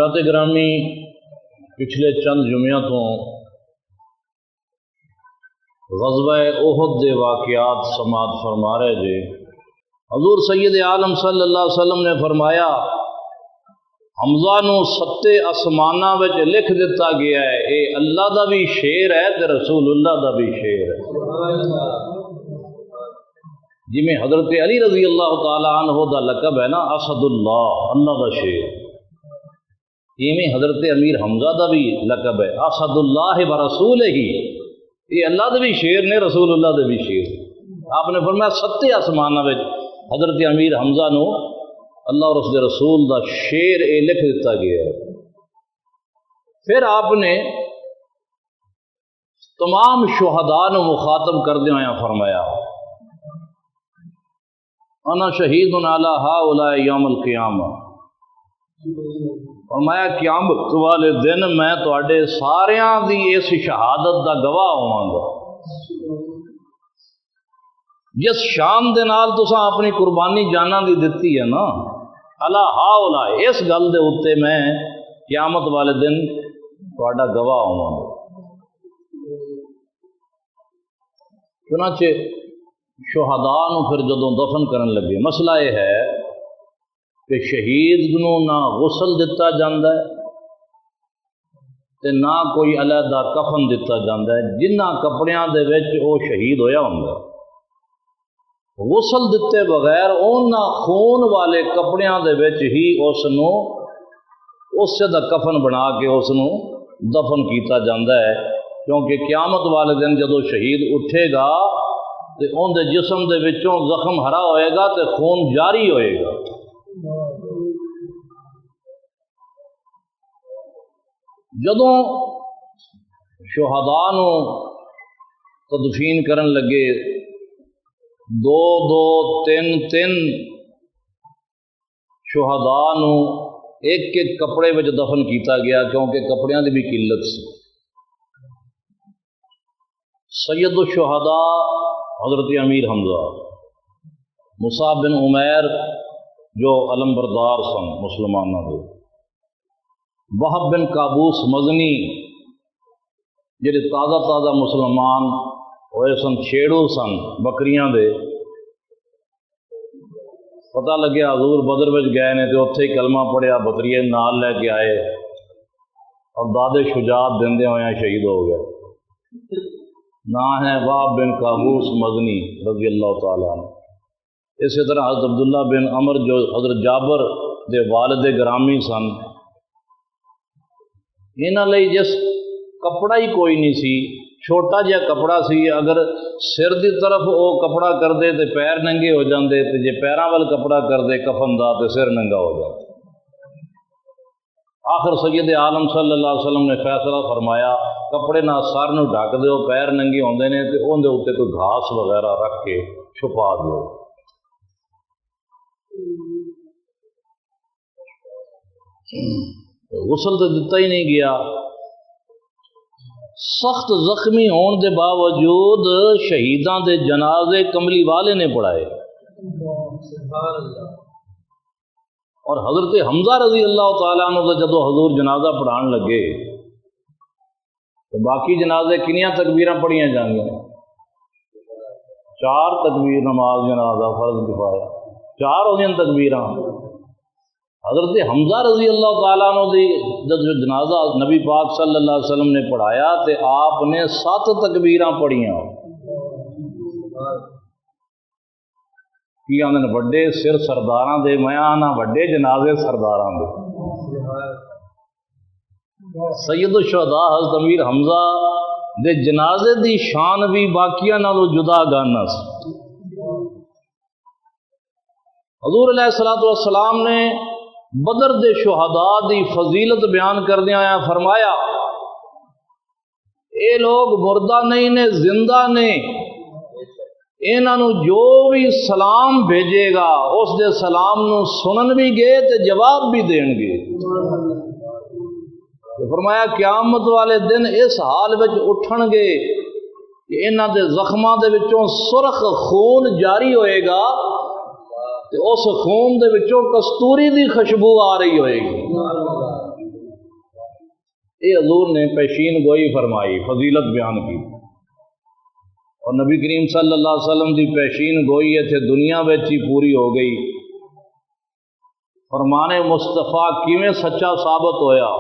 حضرات گرامی پچھلے چند جمعہ تو غزوہ احد دے واقعات سماعت فرما رہے تھے۔ حضور سید عالم صلی اللہ علیہ وسلم نے فرمایا حمزہ نو ستے آسماناں وچ لکھ دیتا گیا ہے، اے اللہ دا بھی شیر ہے تے رسول اللہ دا بھی شیر ہے۔ جی میں حضرت علی رضی اللہ تعالی عنہ دا لقب ہے نا اسد اللہ، اللہ دا شیر، ایویں حضرت امیر حمزہ دا بھی لقب ہے اسد اللہ و رسول ہی، یہ اللہ دے بھی شیر نے، رسول اللہ دے بھی شیر۔ آپ نے فرمایا ستے آسماناں وچ حضرت امیر حمزہ نو اللہ اور اس دے رسول دا شیر اے لکھ دیتا گیا ہے۔ پھر آپ نے تمام شہداء نو مخاطب کردے ہوئے فرمایا انا شہید علی ہؤلاء یوم القیامہ، فرمایا قیامت والے دن میں تواڈے ساریاں دی اس شہادت دا گواہ ہوواں گا۔ جس شان دے نال تساں اپنی قربانی جاناں دی دتی ہے نا، الا ہؤلاء، اس گل دے اوتے میں قیامت والے دن تواڈا گواہ ہوواں گا۔ چنانچہ شہداء نو پھر جدوں دفن کرن لگے، مسئلہ یہ ہے کہ شہید نو نہ غسل دتا جاندا ہے تے نہ کوئی علیحدہ کفن دتا جاندا ہے، جنہ کپڑیاں دے وچ او شہید ہویا ہوندا، غسل دتے بغیر انہاں خون والے کپڑیاں دے وچ ہی اس نو اس دا کفن بنا کے اس نو دفن کیتا جاندا ہے، کیونکہ قیامت والے دن جدوں شہید اٹھے گا تے اون دے جسم دے وچوں زخم ہرا ہوئے گا تے خون جاری ہوئے گا۔ جدوں شہداء نو تدفین کرن لگے، دو دو تین تین شہداء نو ایک ایک کپڑے وچ دفن کیتا گیا، کیونکہ کپڑیاں دی بھی قلت سی۔ سید الشہداء حضرت امیر حمزہ، مصعب بن عمیر جو علم بردار سن مسلمانوں دے، وہب بن قابوس مزنی جڑے تازہ تازہ مسلمان ہوئے سن، چھیڑو سن بکریاں دے، پتہ لگیا حضور بدر وچ گئے نے تے اتھے ہی کلمہ پڑھیا، بکریے نال لے کے آئے اور داد شجاعت دیندے ہوئے شہید ہو گئے۔ نا ہے وہب بن قابوس مزنی رضی اللہ تعالیٰ عنہ۔ اسی طرح حضرت عبداللہ بن عمر جو حضرت جابر دے والد گرامی سن، انہاں لئی جس کپڑا ہی کوئی نہیں سی، چھوٹا جہا کپڑا سی، اگر سر دی طرف وہ کپڑا کر دے تے پیر ننگے ہو جاندے، تے جے پیراں وال کپڑا کر دے کفن دا تے سر ننگا ہو جاتا۔ آخر سید عالم صلی اللہ علیہ وسلم نے فیصلہ فرمایا کپڑے نہ سر نو ڈھک دیو، پیر ننگے ہوندے نے تے اون دے اوتے کوئی گھاس وغیرہ رکھ کے چھپا دیو۔ غسل تو دتا ہی نہیں گیا، سخت زخمی ہون دے باوجود شہیداں دے جنازے کملی والے نے پڑھائے، اور حضرت حمزہ رضی اللہ تعالیٰ عنہ کا جدو حضور جنازہ پڑھان لگے تو باقی جنازے کنیاں تکبیراں پڑھیاں جانگیاں؟ 4 تکبیر نماز جنازہ فرض کفایہ، 4 ہو گئی تکبیراں۔ حضرت حمزہ رضی اللہ تعالیٰ عنہ دی جب جنازہ نبی پاک صلی اللہ علیہ وسلم نے پڑھایا تو آپ نے 7 تکبیراں پڑھیاں۔ کی آندے وڈے سر سرداراں دے، میں آنا وڈے جنازے سرداراں دے۔ سید الشہداء حضرت امیر حمزہ دے جنازے دی شان بھی باقیاں نالوں جدا گانا سی۔ حضور علیہ الصلوۃ والسلام نے بدر دے شہداء دی فضیلت بیان کردے آیا فرمایا اے لوگ مردہ نہیں نے، زندہ نے، انہاں نو جو بھی سلام بھیجے گا اس دے سلام نو سنن بھی گے تے جواب بھی دین گے۔ فرمایا قیامت والے دن اس حال وچ اٹھن گے کہ انہاں دے زخماں دے وچوں سرخ خون جاری ہوئے گا تے اس خون دے وچوں کستوری دی خوشبو آ رہی ہوئے گی۔ یہ حضور نے پیشین گوئی فرمائی، فضیلت بیان کی، اور نبی کریم صلی اللہ علیہ وسلم کی پیشین گوئی اتنے دنیا میں ہی پوری ہو گئی۔ فرمان مصطفیٰ کیویں سچا ثابت ہویا؟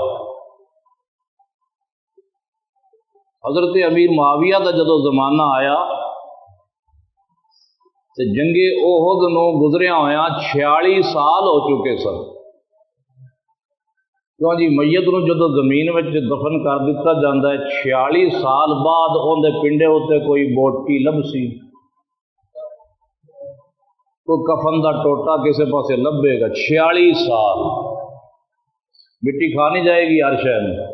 حضرت امیر معاویہ کا جدو زمانہ آیا تو جنگ احد نو گزریا ہویا 46 سال ہو چکے سن، کیوں جی میت نو جدو زمین میں دفن کر دیتا جاتا ہے 46 سال بعد اندر پنڈے اتنے کوئی بوٹی لبسی، کوئی کفن دا ٹوٹا کسی پاسے لبے گا، 46 سال مٹی کھانی جائے گی ہر شہر میں۔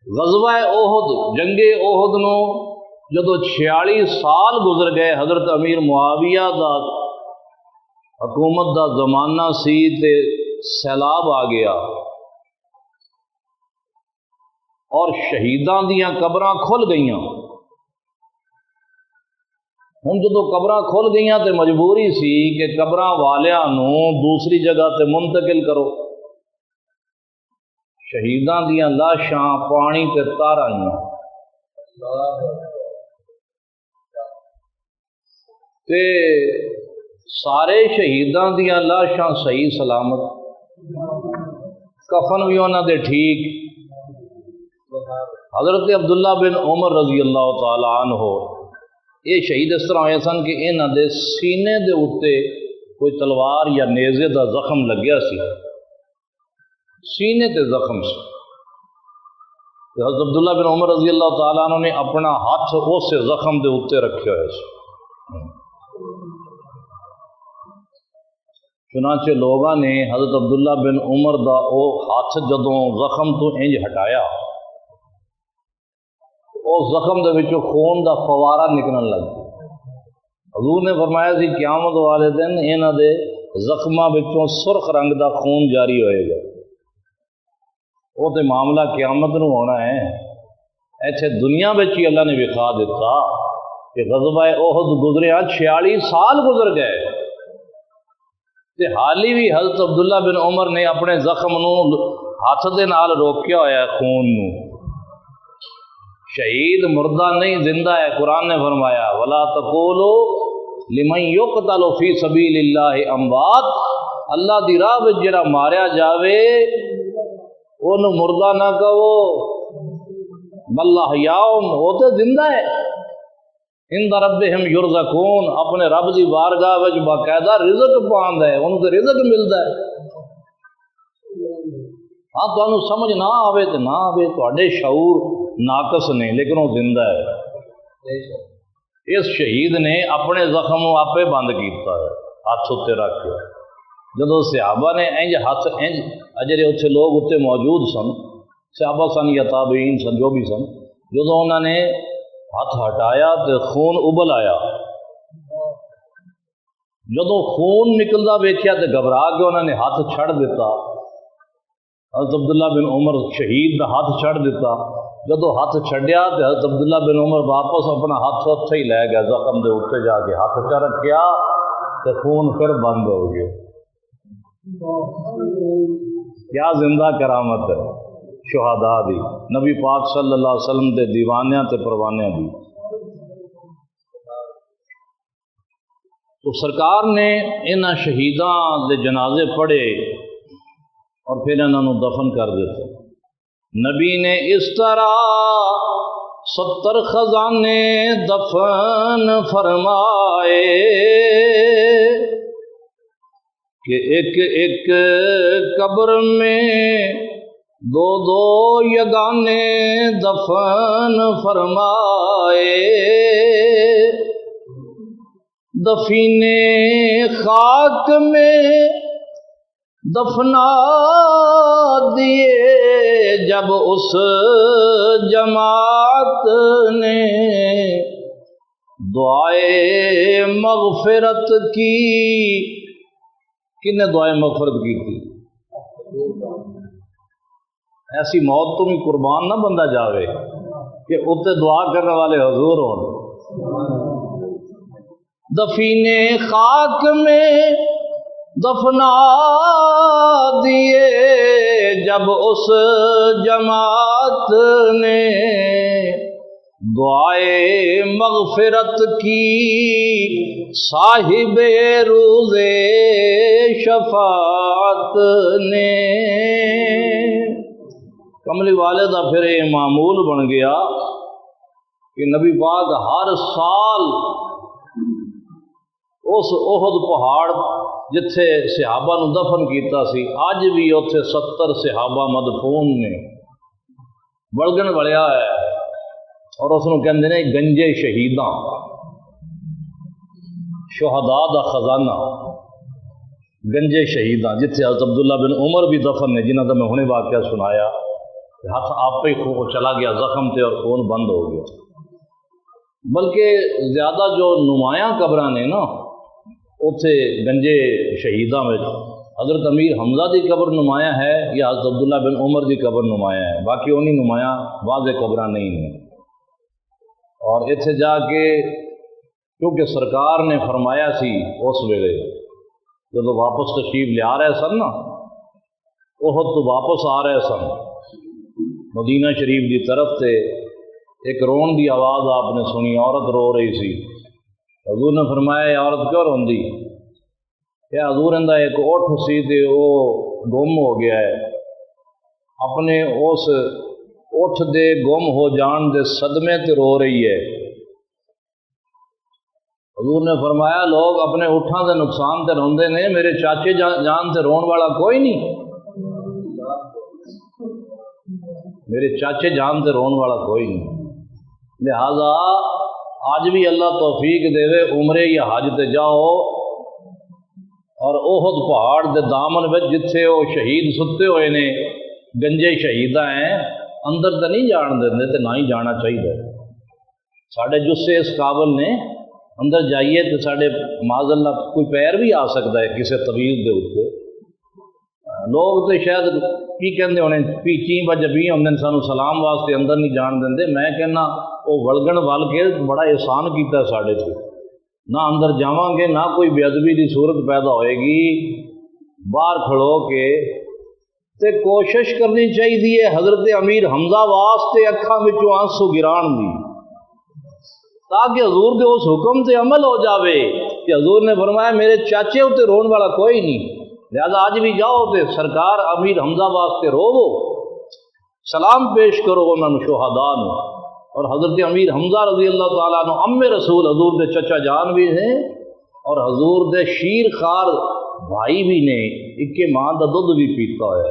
غزوہ احد، جنگ احد نو جدو 46 سال گزر گئے، حضرت امیر معاویہ دا حکومت دا زمانہ سی تے سیلاب آ گیا اور شہیدان دیاں قبراں کھل گئیاں۔ ہوں جدو قبراں کھل گئیاں تے مجبوری سی کہ قبراں والیاں نو دوسری جگہ تے منتقل کرو۔ شہیدان دیاں لاشاں پانی تے تار آئیاں تے سارے شہیدان دیاں لاشاں صحیح سلامت، کفن بھی انہاں دے ٹھیک۔ حضرت عبداللہ بن عمر رضی اللہ تعالی عنہ یہ شہید اس طرح ہوئے سن کہ انہاں دے سینے دے اتے کوئی تلوار یا نیزے دا زخم لگیا سی، سینے تے زخم سی۔ حضرت عبداللہ بن عمر رضی اللہ تعالیٰ عنہ نے اپنا ہاتھ اس زخم دے اتے رکھے ہوئے سی۔ چنانچہ لوگاں نے حضرت عبداللہ بن عمر دا او ہاتھ جدوں زخم تو انج ہٹایا، اس زخم دے وچوں خون دا فوارہ نکلن لگ گیا۔ حضور نے فرمایا سی قیامت والے دن انہاں دے زخماں وچوں سرخ رنگ دا خون جاری ہوئے گا۔ وہ تے معاملہ قیامت نو ہونا ہے، ایتھے دنیا وچ ہی اللہ نے وکھا دیتا کہ غزوہ احد گزریا 46 سال گزر گئے تے حالی بھی حضرت عبداللہ بن عمر نے اپنے زخم نو ہاتھ دے نال روکیا ہوا ہے، خون نو۔ شہید مردہ نہیں زندہ ہے، قرآن نے فرمایا وَلَا تَقُولُوا لِمَنْ يُقْتَلُ فِي سَبِيلِ اللَّهِ أَمْوَاتٌ، اللہ دی راہ وچ جڑا ماریا جاوے انہوں مردہ نہ کہو، بل احیاء، وہ تے زندہ ہے، عند ربہم یرزقون، اپنے رب دی بارگاہ وچ باقاعدہ رزق پاندہ ہے، انہوں تے رزق ملتا ہے۔ ہاں تانوں سمجھ نہ آوے تے نہ آوے، تواڈے شعور ناقص نے، لیکن وہ زندہ ہے۔ اس شہید نے اپنے زخم آپے بند کیتا ہے، ہاتھ اتنے رکھ کے۔ جدو صحابہ نے انج ہاتھ انج اجرے اتنے لوگ اتنے موجود سن، صحابہ سن یا تابعین سن جو بھی سن، جدو انہوں نے ہاتھ ہٹایا تو خون ابل آیا۔ جدو خون نکلدا ویکھیا تو گھبرا کے انہوں نے ہاتھ چھڑ دیتا۔ حضرت عبداللہ بن عمر شہید کا ہاتھ چھڑ دیتا۔ جدو ہاتھ چھڑیا تو حضرت عبداللہ بن عمر واپس اپنا ہاتھ اتھے ہی لے گیا، زخم دے اتنے جا کے ہاتھ چا رکھیا تو خون پھر بند ہو گیا۔ کیا زندہ کرامت ہے شہداء دی، نبی پاک صلی اللہ علیہ وسلم دے دیوانیاں تے پروانیاں دی۔ تو سرکار نے انہاں شہیداں دے جنازے پڑھے اور پھر انہاں نو دفن کر دیتا۔ نبی نے اس طرح 70 خزانے دفن فرمائے کہ ایک ایک قبر میں 2 یگانے دفن فرمائے، دفینے خاک میں دفنا دیے جب اس جماعت نے دعائے مغفرت کی۔ کن نے دعائے مغفرت کی تھی؟ ایسی موت تو بھی قربان نہ بندہ جاوے کہ اتنے دعا کرنے والے حضور ہوں۔ دفینے خاک میں دفنا دیے جب اس جماعت نے دعائے مغفرت کی صاحب روز شفاعت نے، کملی والے دا پھر یہ معمول بن گیا کہ نبی پاک ہر سال اس احد پہاڑ جتھے صحابہ نو دفن کیتا سی، اج بھی اتھے 70 صحابہ مدفون نے، بڑگن بڑھیا ہے، اور اس کو کہندے نے گنجے شہیداں، شہداء دا خزانہ، گنجے شہیداں، جتھے حضرت عبداللہ بن عمر بھی دفن نے، جنہاں دا میں ہنے واقعہ سنایا، ہاتھ آپ ہی چلا گیا زخم تے اور خون بند ہو گیا۔ بلکہ زیادہ جو نمایاں قبراں نے نا اتھے گنجے شہیداں میں حضرت امیر حمزہ دی قبر نمایاں ہے یا حضرت عبداللہ بن عمر دی قبر نمایاں ہے، باقی انہی نمایاں واضح قبراں نہیں ہیں۔ اور اتھے جا کے کیونکہ سرکار نے فرمایا سی اس ویلے جب واپس تشریف لے آ رہے سن نا، احد تو واپس آ رہے سن مدینہ شریف دی طرف سے، ایک رون دی آواز آپ نے سنی، عورت رو رہی سی۔ حضور نے فرمایا یہ عورت کیوں روندی؟ کہ حضور اندہ ایک اٹھ سی تے وہ گم ہو گیا ہے، اپنے اس اٹھ دے گم ہو جان دے صدمے تے رو رہی ہے۔ حضور نے فرمایا لوگ اپنے اٹھاں دے نقصان تے روندے نے، میرے چاچے جان تے رون والا کوئی نہیں، میرے چاچے جان تے رون والا کوئی نہیں۔ لہذا آج بھی اللہ توفیق دے عمرے یا حج تے جاؤ اور احد پہاڑ دے دامن وچ جتھے وہ شہید ستے ہوئے نے، گنجے شہیداں ہیں، اندر تے نہیں جان دے تے نہ ہی جانا چاہیے۔ ساڈے جسے اس قابل نے، اندر جائیے تو ساڈے معاذ اللہ کوئی پیر بھی آ سکتا ہے کسی طویل دے اوپر۔ لوگ تو شاید کی کہندے ہونے پیچیں بجبی ہوندے سانو سلام واسطے اندر نہیں جان دیندے، میں کہنا وہ وڑگن ول کے بڑا احسان کیتا ہے ساڈے تے، نہ اندر جاواں گے نہ کوئی بے ادبی دی صورت پیدا ہوئے گی، باہر کھڑو کے تے کوشش کرنی چاہیے حضرت امیر حمزہ واسطے اکھاں وچوں آنسو گران دی، تاکہ حضور دے اس حکم تے عمل ہو جاوے کہ حضور نے فرمایا میرے چاچے ہوتے رون والا کوئی نہیں۔ لہذا آج بھی جاؤ تے سرکار امیر حمزہ واسطے روو، سلام پیش کرو انہوں شہداء نو، اور حضرت امیر حمزہ رضی اللہ تعالیٰ عنہ ام رسول حضور دے چچا جان بھی ہیں اور حضور دے شیر خار بھائی بھی نے، اکے ماں دا دودھ بھی پیتا ہے۔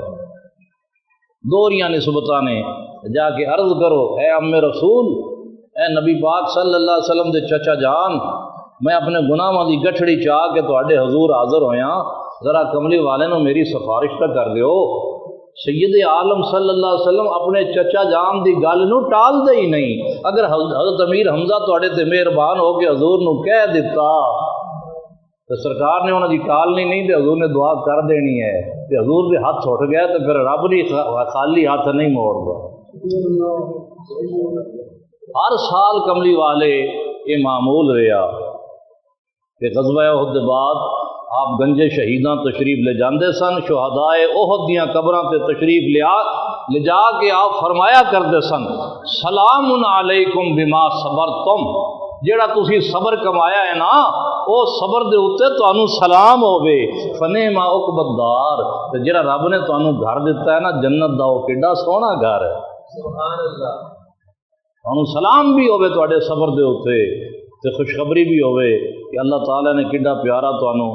دوریاں نسبتاں نے جا کے عرض کرو اے ام رسول، اے نبی پاک صلی اللہ علیہ وسلم دے چچا جان، میں اپنے گناہاں دی گٹھڑی چاہ کے تواڈے حضور حاضر ہویاں، ذرا کملی والے نو میری سفارش تا کر دیو۔ سید عالم صلی اللہ علیہ وسلم اپنے چچا جان دی گل نو ٹال دے ہی نہیں، اگر حضرت امیر حمزہ تواڈے تے مہربان ہو کے حضور نو کہہ دیتا تو سرکار نے انہاں دی ٹالنی نہیں تے حضور نے دعا کر دینی ہے، تے حضور دے ہاتھ اٹھ گیا تو پھر رب بھی خالی ہاتھ نہیں موڑدا۔ ہر سال کملی والے یہ معمول رہا کہ غزوہ احد دے بعد آپ گنجے شہیداں تشریف لے جاندے سن، شہداء احد دیاں قبراں تے تشریف لے جا کے آپ فرمایا کردے سن سلام علیکم بما صبرتم، جیڑا تسی صبر کمایا ہے نا او صبر دے اوتے تانوں سلام ہوے، فنعم عقبی الدار، تے جیڑا رب نے تانوں گھر دیتا ہے نا جنت دا، او کیڈا سوہنا گھر ہے، سبحان اللہ، تانوں سلام بھی ہوے تواڈے صبر دے اوتے تے خوشخبری بھی ہوے کہ اللہ تعالیٰ نے کیڈا پیارا تانوں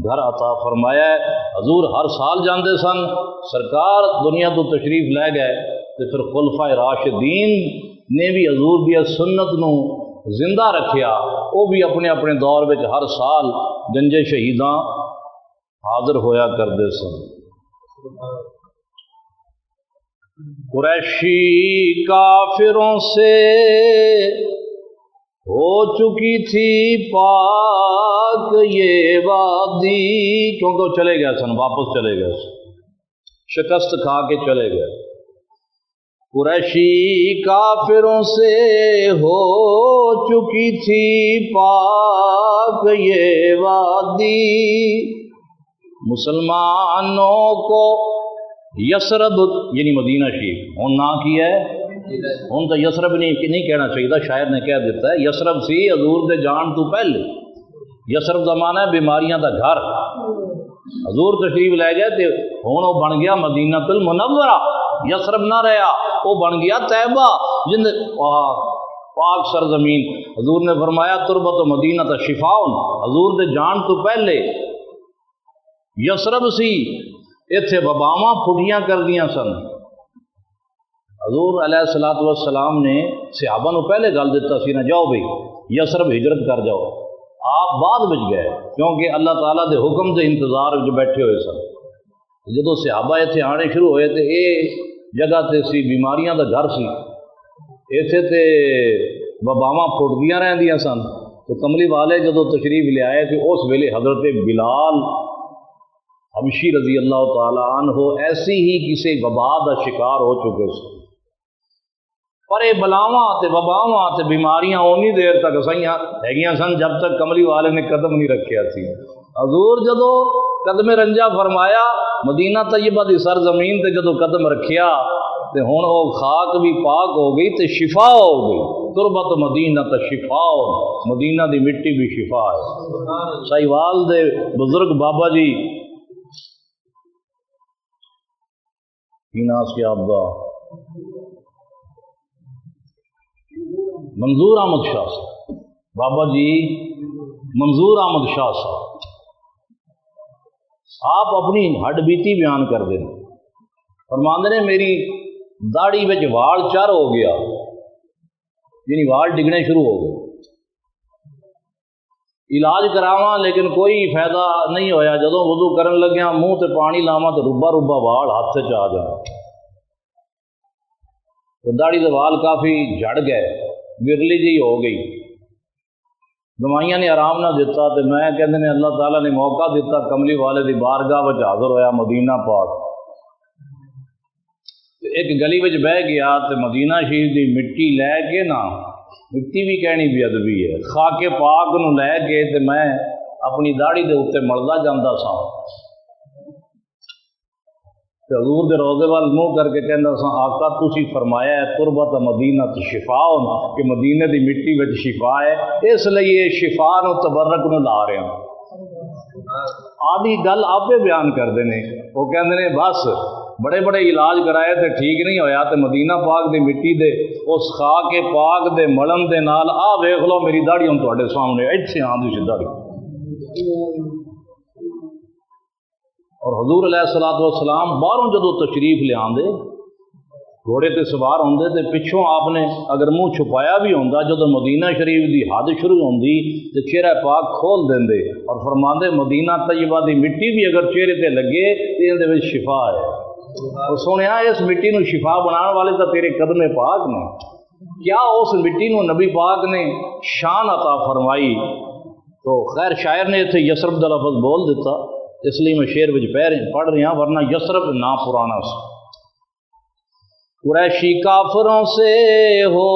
گھر عطا فرمایا ہے۔ حضور ہر سال جاندے سن، سرکار دنیا تو تشریف لے گئے تو پھر خلفائے راشدین نے بھی حضور دی سنت نو زندہ رکھیا، وہ بھی اپنے اپنے دور میں ہر سال گنجے شہیداں حاضر ہویا کردے سن۔ قریشی کافروں سے ہو چکی تھی پاک یہ وادی، کیونکہ وہ چلے گئے سن، واپس چلے گئے سن، شکست کھا کے چلے گئے۔ قریشی کافروں سے ہو چکی تھی پاک یہ وادی، مسلمانوں کو یسرب یعنی مدینہ شریف ہوں نہ کیا ہے، ہوں تو یسرب نہیں کہنا چاہیے، شاعر نے کہہ دیتا ہے یسرب سی حضور دے جان تو پہلے، یسرب زمانہ ہے بیماریاں دا گھر، حضور تشریف لے گئے تے ہوں وہ بن گیا مدینہ المنورہ، یسرب نہ رہا، وہ بن گیا طیبہ جن پاک سرزمین۔ حضور نے فرمایا تربت و مدینہ تا شفاؤن، حضور دے جان تو پہلے یسرب سی، اتھے وباواں پھٹیاں کر دیاں سن۔ حضور علیہ الصلوۃ والسلام نے صحابہ نو پہلے گل دیتا سی نہ جاؤ بھئی یسرب ہجرت کر جاؤ، آپ بعد وچ گئے کیونکہ اللہ تعالیٰ دے حکم دے انتظار وچ بیٹھے ہوئے سن۔ جدو صحابہ اتھے آنے شروع ہوئے تے اے جگہ تے سی بیماریاں دا گھر سی، اتھے تے وباواں پھٹدیاں رہندیاں سن، تو کملی والے جدو تشریف لے آئے تے اس ویلے حضرت بلال حبشی رضی اللہ تعالیٰ عنہ ایسی ہی کسی وبا دا شکار ہو چکے سن، پر یہ بلاواں تے وباواں تے بیماریاں اونی دیر تک سائیاں ہے سن جب تک کملی والے نے قدم نہیں رکھیا سی۔ حضور جدو قدم رنجا فرمایا مدینہ طیبہ دی سرزمین تے جدو قدم رکھیا تے ہن او خاک بھی پاک ہو گئی تے شفا ہو گئی، تربت مدینہ تے شفا، مدینہ دی مٹی بھی شفا ہے۔ سائیوال دے بزرگ بابا جی ناس کے آپ دا منظور احمد شاہ صاحب، بابا جی منظور احمد شاہ صاحب، آپ اپنی ہڈ بیتی بیان کر دیں، فرماندے نے میری داڑھی وچ وال چر ہو گیا، یعنی وال ڈگنے شروع ہو گئے، علاج کراواں لیکن کوئی فائدہ نہیں ہویا، جدوں وضو کرن لگیا منہ تے پانی لاواں تو ربا ربا وال ہاتھ چ آ جانا، تو داڑھی دے وال کافی جھڑ گئے، ورلی جی ہو گئی، دوائیاں نے آرام نہ دیتا، تو میں کہندے نے اللہ تعالیٰ نے موقع دیتا، کملی والے دی بارگاہ وچ حاضر ہویا مدینہ پاک، ایک گلی وچ بہ گیا تے مدینہ شریف دی مٹی لے کے نا، مٹی بھی کہنی بے ادبی ہے، خاک پاک نو لے کے تے میں اپنی داڑھی دے اوتے ملدا جاندا سا، تے حضور دے روضے وال منہ کر کے کہندا سا آقا تسی فرمایا ہے تربت مدینہ تے شفا کہ مدینے دی مٹی وچ شفا ہے، اس لیے یہ شفا نو تبرک نو لا رہے ہیں۔ آدھی گل آپے بیان کردے نے، وہ کہندے نے بس بڑے بڑے علاج کرائے تے ٹھیک نہیں ہویا تے مدینہ پاک دی مٹی دے اس خاک پاک دے ملن دے نال آ ویکھ لو میری داڑھی ہن تواڈے سامنے ایتھے آندی سی داڑھی۔ اور حضور علیہ الصلوۃ والسلام باہروں جدو تشریف لے آندے گھوڑے تے سوار ہوندے تے پچھوں آپ نے اگر منہ چھپایا بھی ہوندا جدو مدینہ شریف دی حد شروع ہوندی تے چہرہ پاک کھول دیندے اور فرماندے مدینہ طیبہ دی مٹی بھی اگر چہرے تے لگے تے اندے وچ شفا ہے۔ اور سنیا اس مٹی نو شفا بنان والے تو تیرے قدم پاک نے، کیا اس مٹی نو نبی پاک نے شان عطا فرمائی؟ تو خیر شاعر نے اتنے یسرب دا لفظ بول دیتا، اس لیے میں شعر وچ پڑھ رہا ہوں، ورنہ یسرب نہ پرانا سی۔ قریشی کافروں سے ہو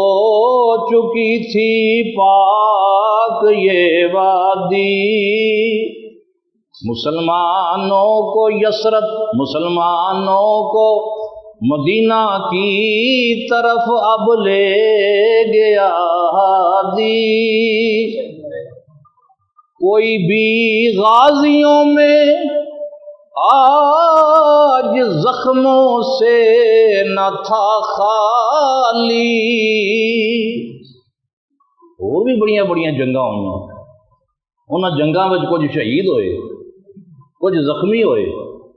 چکی تھی پاک یہ وادی، مسلمانوں کو یسرب، مسلمانوں کو مدینہ کی طرف اب لے گیا ہادی، کوئی بھی غازیوں میں آج زخموں سے نہ تھا خالی۔ اور بھی بڑیاں بڑیاں جنگاں ہوئیں، انہاں جنگاں وچ کچھ شہید ہوئے، کچھ زخمی ہوئے،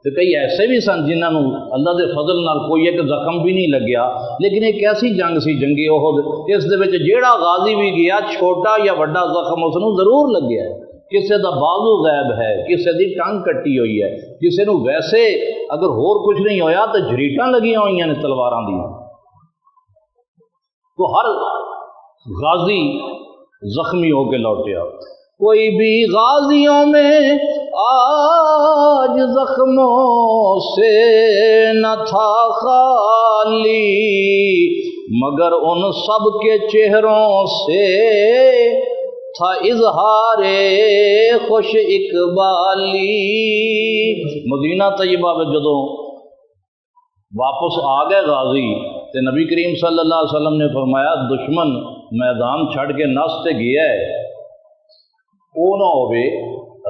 تو کئی ایسے بھی سن جنہاں نوں اللہ دے فضل نال کوئی ایک زخم بھی نہیں لگیا، لیکن ایک ایسی جنگ سی جنگ احد، اس دے وچ جیڑا غازی بھی گیا چھوٹا یا بڑا زخم اس نوں ضرور لگیا ہے، کسے دا بازو غائب ہے، کسے دی ٹانگ کٹی ہوئی ہے، کسے نوں ویسے اگر ہور کچھ نہیں ہویا تو جھریٹاں لگیاں ہوئی نے تلواراں دی، تو ہر غازی زخمی ہو کے لوٹیا۔ کوئی بھی غازیوں میں آج زخموں سے نہ تھا خالی، مگر ان سب کے چہروں سے تھا اظہار خوش اقبالی۔ مدینہ طیبہ میں جدوں واپس آ گئے غازی تے نبی کریم صلی اللہ علیہ وسلم نے فرمایا دشمن میدان چھڑ کے نس تے گیا ہے، وہ نہ ہوئے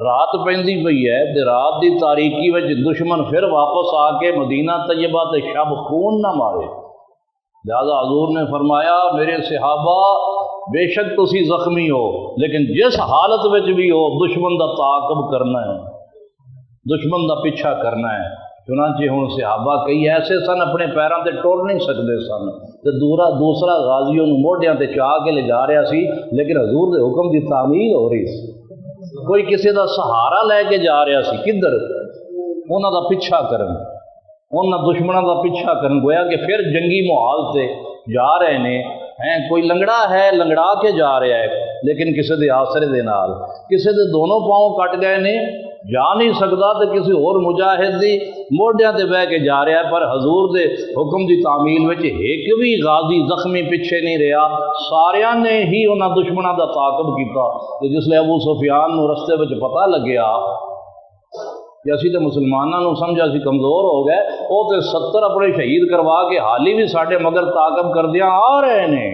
رات پیندی پئی ہے تے رات دی تاریکی وچ دشمن پھر واپس آ کے مدینہ طیبہ تے شب خون نہ مارے۔ لہذا حضور نے فرمایا میرے صحابہ بے شک تسی زخمی ہو لیکن جس حالت وچ بھی ہو دشمن دا تعاقب کرنا ہے، دشمن دا پیچھا کرنا ہے۔ چنانچہ ہوں صحابہ کئی ایسے سن اپنے پیراں تے ٹر نہیں سکتے سن تے دوسرا غازیوں نوں موڈیاں تے چاہ کے لے جا رہا سی، لیکن حضور دے حکم دی تعمیل ہو رہی سی۔ کوئی کسی دا سہارا لے کے جا رہا سی، کدھر؟ انہاں دا پیچھا کرن، انہاں دشمنوں دا پیچھا کرن، گویا کہ پھر جنگی ماحول سے جا رہے نے ہیں۔ کوئی لنگڑا ہے لنگڑا کے جا رہا ہے لیکن کسی دے آسرے دے نال، کسی دے دونوں پاؤں کٹ گئے نے جا نہیں سکتا تو کسی اور مجاہد دی موڈیاں تے بہ کے جا رہا ہے، پر حضور دے حکم دی تعمیل وچ ایک بھی غازی زخمی پیچھے نہیں رہا، ساریاں نے ہی انہاں دشمناں دا تعاقب کیتا۔ تے جس لے ابو سفیان نو رستے وچ پتہ لگیا کہ اسی تے مسلماناں نو سمجھا سی کمزور ہو گئے، وہ تے 70 اپنے شہید کروا کے حالی بھی ساڈے مگر تعاقب کردیاں آ رہے نے۔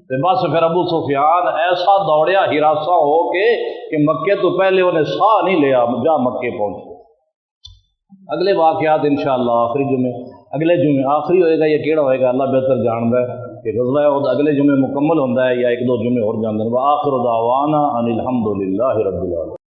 تے بس پھر ابو سفیان ایسا دوڑیا ہراساں ہو کے کہ مکے تو پہلے انہیں ساہ نہیں لیا، جا مکے پہنچے۔ اگلے واقعات انشاءاللہ اگلے جمعے آخری ہوئے گا یا کیڑا ہوئے گا اللہ بہتر جانتا ہے کہ غزوہ احد اگلے جمعے مکمل ہوتا ہے یا ایک دو جمعے اور جاندے ہیں۔ وآخر دعوانا ان الحمد للہ رب العالمین۔